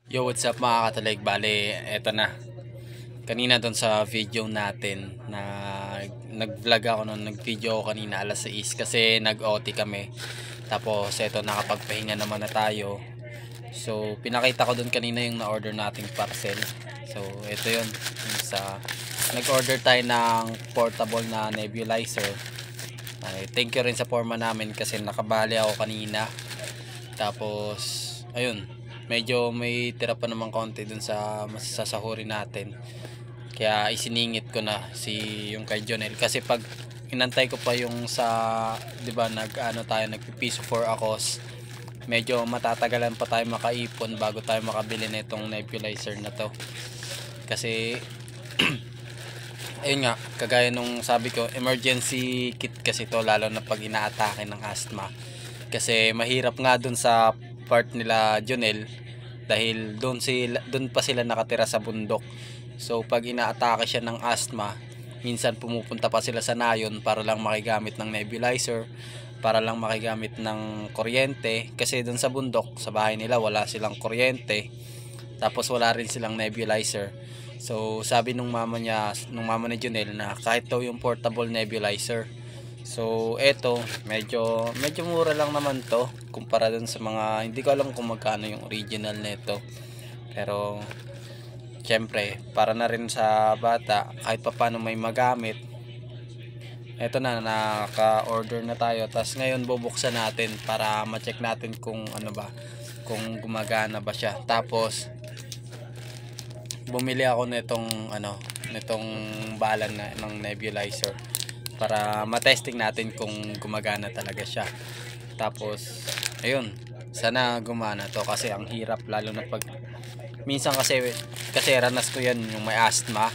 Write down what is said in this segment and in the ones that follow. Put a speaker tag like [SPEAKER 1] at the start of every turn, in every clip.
[SPEAKER 1] Yo, what's up mga katalig? Bale, eto na. Kanina doon sa video natin na nag-vlog ako noon, nag-video ako kanina alas 6 kasi nag-OT kami. Tapos eto nakapagpahinga naman na tayo. So, pinakita ko doon kanina yung na-order nating parcel. So, eto yun. Yung sa nag-order tayo ng portable na nebulizer. Ay, thank you rin sa forma namin kasi nakabali ako kanina. Tapos, ayun, medyo may tira pa naman konti dun sa masasahurin natin. Kaya isiningit ko na yung kay Jonel. Kasi pag inantay ko pa yung sa, di ba, nag-ano tayo, nagpipiso for akos, medyo matatagalan pa tayo makaipon bago tayo makabili na itong nebulizer na to. Kasi, ayun nga, kagaya nung sabi ko, emergency kit kasi to, lalo na pag inaatake ng asthma. Kasi mahirap nga dun sa part nila Jonel dahil doon pa sila nakatira sa bundok. So pag inaatake siya ng asthma, minsan pumupunta pa sila sa nayon para lang makigamit ng nebulizer, para lang makigamit ng kuryente kasi doon sa bundok, sa bahay nila wala silang kuryente. Tapos wala rin silang nebulizer. So sabi nung mama niya, nung mama ni Junel na kahit daw yung portable nebulizer. So eto, medyo mura lang naman to kumpara dun sa mga, hindi ko alam kung magkano yung original nito. Pero syempre, para na rin sa bata kahit papaano may magamit. Eto na, naka-order na tayo. Tapos ngayon bubuksan natin para ma-check natin kung ano ba, kung gumagana ba siya. Tapos bumili ako nitong balan na ng nebulizer para matesting natin kung gumagana talaga siya. Tapos ayun, sana gumana to kasi ang hirap lalo na pag minsan kasi ranas ko yan yung may asthma.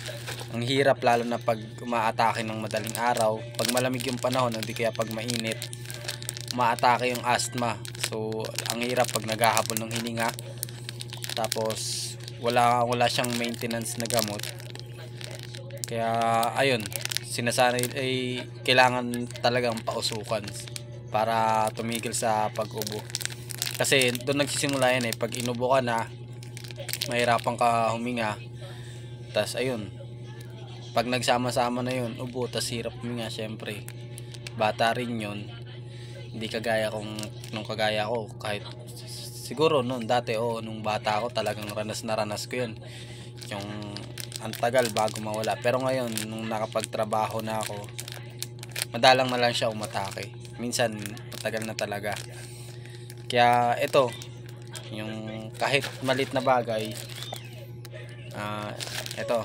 [SPEAKER 1] Ang hirap lalo na pag umaatake ng madaling araw, pag malamig yung panahon, hindi kaya pag mainit, umaatake yung asthma. So ang hirap pag naghahabol ng hininga. Tapos wala siyang maintenance na gamot. Kaya ayun, sinasanay ay kailangan talagang pausukan para tumigil sa pag-ubo. Kasi doon nagsisimula yan pag inubo ka na, mahirapan ka huminga. Tas ayun, pag nagsama-sama na yun, ubo, tas hirap huminga syempre. Bata rin yun. Hindi kagaya nung kagaya ko, kahit siguro noon dati nung bata ako talagang ranas na ranas ko yun. Yung ang tagal bago mawala. Pero ngayon, nung nakapagtrabaho na ako, madalang na lang siya umatake. Minsan, matagal na talaga. Kaya ito, yung kahit malit na bagay, ito,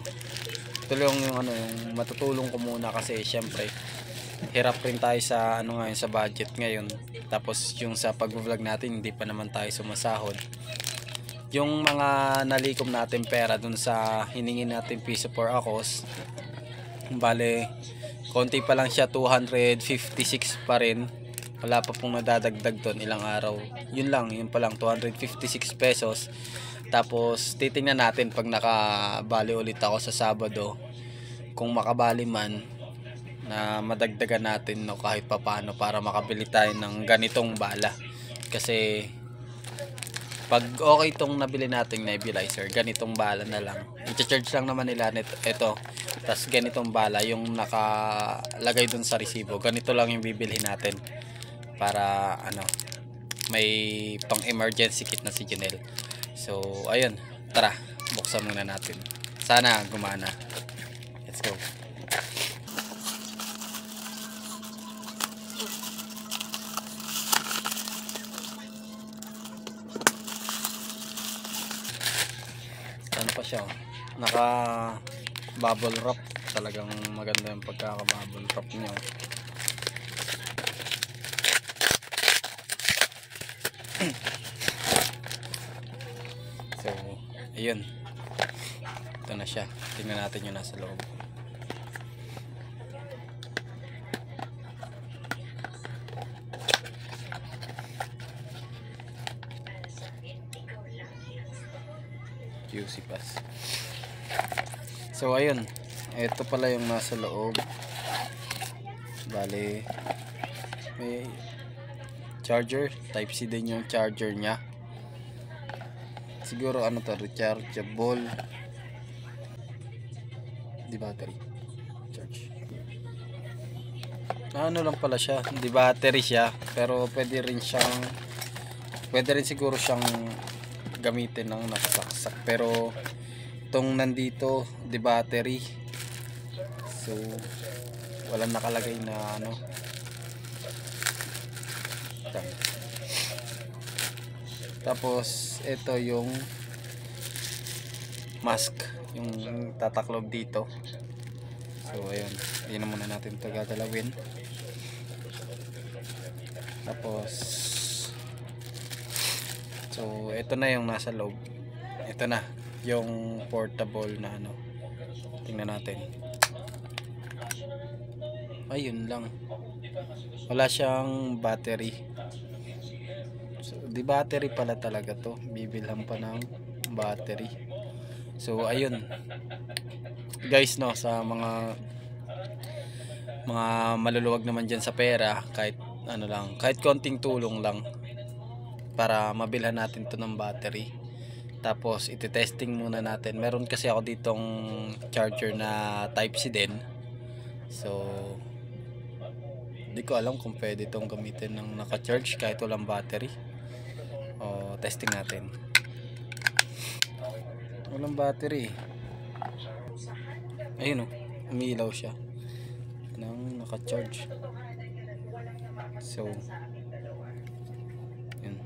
[SPEAKER 1] yung matutulong ko muna kasi syempre, hirap rin tayo sa sa budget ngayon. Tapos yung sa pag-vlog natin, hindi pa naman tayo sumasahod. Yung mga nalikom natin pera dun sa hiningin natin piso for akos, bale konti pa lang siya, 256 pa rin. Wala pa pong nadadagdag doon, ilang araw. Yun pa lang 256 pesos. Tapos titingnan natin pag nakabali ulit ako sa Sabado, kung makabali man na madagdagan natin kahit papano para makabili tayo ng ganitong bala. Kasi pag okay itong nabili nating nebulizer, ganitong bala na lang. I-charge lang naman nila ito. Tapos ganitong bala yung nakalagay dun sa resibo. Ganito lang yung bibilhin natin para may pang emergency kit na si Janelle. So ayun, tara, buksan muna natin. Sana gumana. Let's go. Ano pa siya, naka bubble wrap. Talagang maganda yung pagkaka bubble wrap niya. So ayun, ito na siya. Tingnan natin yung nasa loob. QC pass. So ayun, ito pala yung nasa loob. Bale, may charger, type C din yung charger nya. siguro ano to, rechargeable di battery charge. Ano lang pala siya, di battery siya, pero pwede rin siguro siyang gamitin ng nakasaksak, pero itong nandito di battery, so walang nakalagay na ano. Tapos ito yung mask, yung tataklob dito. So ayun, hindi na muna natin ito gagalawin. Tapos so ito na yung nasa loob, ito na yung portable na ano. Tingnan natin. Ayun lang, wala siyang battery. So, di battery pala talaga to, bibilhan pa ng battery. So ayun guys, no, sa mga maluluwag naman dyan sa pera, kahit ano lang, kahit konting tulong lang para mabilhan natin to ng battery. Tapos iti-testing muna natin. Meron kasi ako ditong charger na type C din, so hindi ko alam kung pwede itong gamitin ng naka-charge kahit walang battery. O testing natin. Walang battery, ayun o, umiilaw siya ng naka-charge. So yun.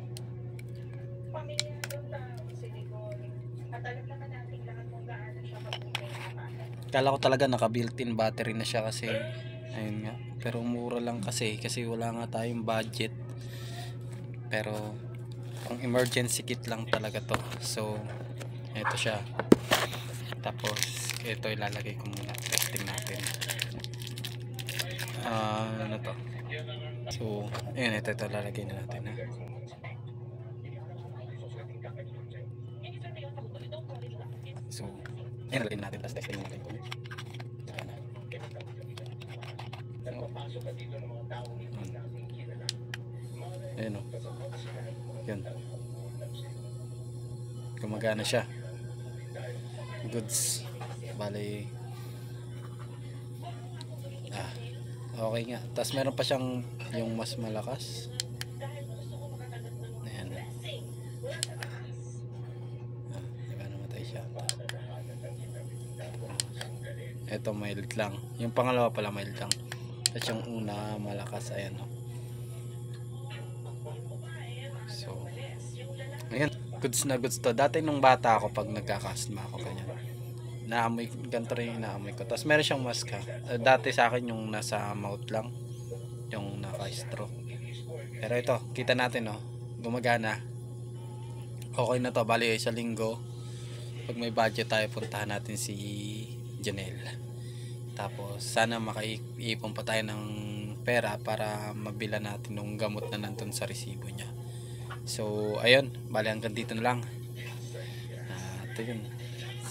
[SPEAKER 1] Kala ko talaga naka built-in battery na siya kasi ayun nga, pero mura lang kasi wala nga tayong budget, pero pang emergency kit lang talaga to. So ito siya. Tapos ito ilalagay ko muna, testing natin. Ano to, so ayun, ito lalagay na natin ha. So ayun, lalagay na natin, tapos testing natin kung ayun o, yun, gumagana siya, goods. Bali okay nga. Tapos meron pa siyang yung mas malakas. Ayan. Diba namatay siya. Ito mild lang. Yung pangalawa pala mild lang. At yung una malakas. Ayan. So ayan, goods na goods to. Dati nung bata ako, pag nagkakasma ako ganyan, naamoy, ganito rin yung naamoy ko. Tapos meron siyang mask ha. Dati sa akin yung nasa mouth lang, yung naka-straw. Pero ito, kita natin no, gumagana. Okay na to. Bali sa linggo, pag may budget tayo, puntahan natin si Janelle. Tapos sana makaipon pa tayo ng pera para mabila natin ng gamot na nandun sa resibo niya. So ayun, bali hanggang dito na lang. Ito yun.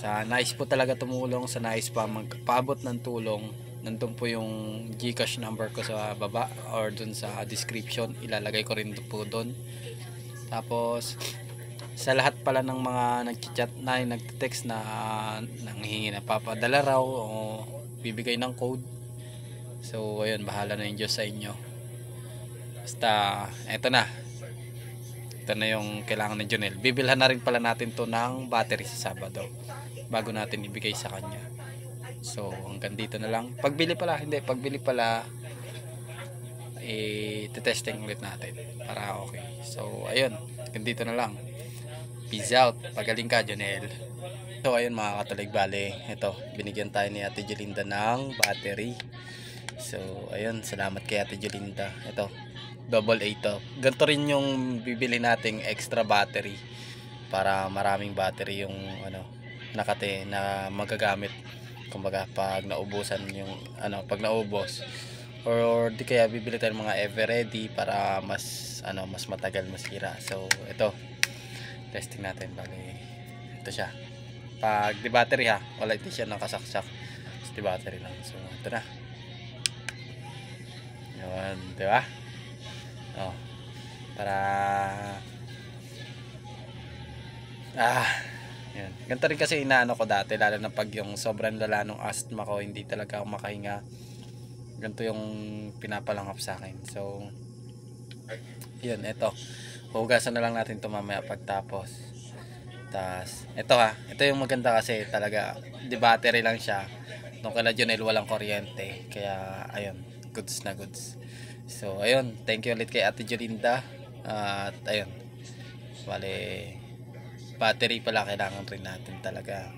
[SPEAKER 1] Sa nais po talaga tumulong, sa nais pa magpaabot ng tulong, nandun po yung GCash number ko sa baba or dun sa description, ilalagay ko rin po dun. Tapos sa lahat pala ng mga nagchat na nagte-text na nanghihingi na papadala raw o bibigay ng code, so ayun, bahala na yung Diyos sa inyo. Basta eto na, ito na yung kailangan ni Jonel. Bibilhan na rin pala natin to ng battery sa Sabado bago natin ibigay sa kanya. So hanggang dito na lang. Pagbili pala testing ulit natin para okay. So ayun, hanggang dito na lang. Peace out. Pagaling ka, Jonel. So ayun mga katulig, bale ito, binigyan tayo ni Ate Jolinda ng battery. So ayun, salamat kay Ate Jolinda. Ito, double A to. Ganito rin yung bibili nating extra battery para maraming battery yung ano nakate na magagamit, kumbaga pag naubusan yung ano, pag naubos, or di kaya bibili tayo ng mga ever ready para mas ano, mas matagal masira. So ito, testing natin. Bali ito siya, pag di battery ha, wala, ito siya nakasaksak, so di battery lang. So ito na yun, di ba? Para Ah, yun. Ganito rin kasi inaano ko dati, lalo na pag yung sobrang lala ng asthma ko, hindi talaga ako makahinga. Ganito yung pinapalangap sa akin. So, yun, eto. Hugasan na lang natin ito mamaya pagtapos. Tas, ito yung maganda kasi talaga, di battery lang siya. Nung kala Junel walang kuryente. Kaya, ayun, goods na goods. So, ayun, thank you ulit kay Ate Jolinda. At, ayun, bale, battery pala kailangan rin natin talaga.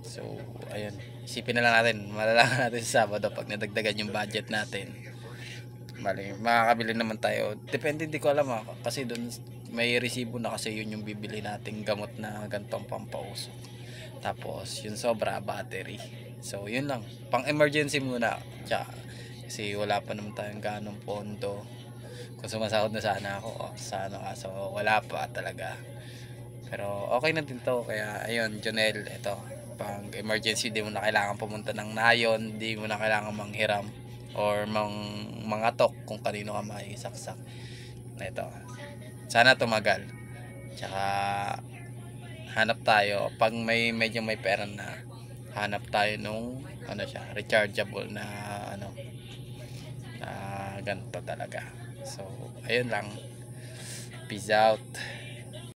[SPEAKER 1] So, ayun, isipin na lang natin, malalaman natin sa Sabado pag nadagdagan yung budget natin. Bale, makakabili naman tayo. Depende, hindi ko alam kasi doon may resibo na kasi yun yung bibili nating gamot na gantong pampauso. Tapos, yung sobra, battery. So, yun lang. Pang emergency muna. Tsaka, kasi wala pa naman tayong ganong pondo. Kung sumasahod na sana ako, sa ano kaso wala pa talaga. Pero okay na din to. Kaya, ayun, Jonel, ito. Pang emergency, di mo na kailangan pumunta ng nayon. Di mo na kailangan manghiram or mangatok kung kanino ka makikisaksak. Ito. Sana tumagal. Tsaka, hanap tayo pag medyo may pera na, hanap tayo nung ano siya, rechargeable na ano, na ganito talaga. So ayun lang, peace out.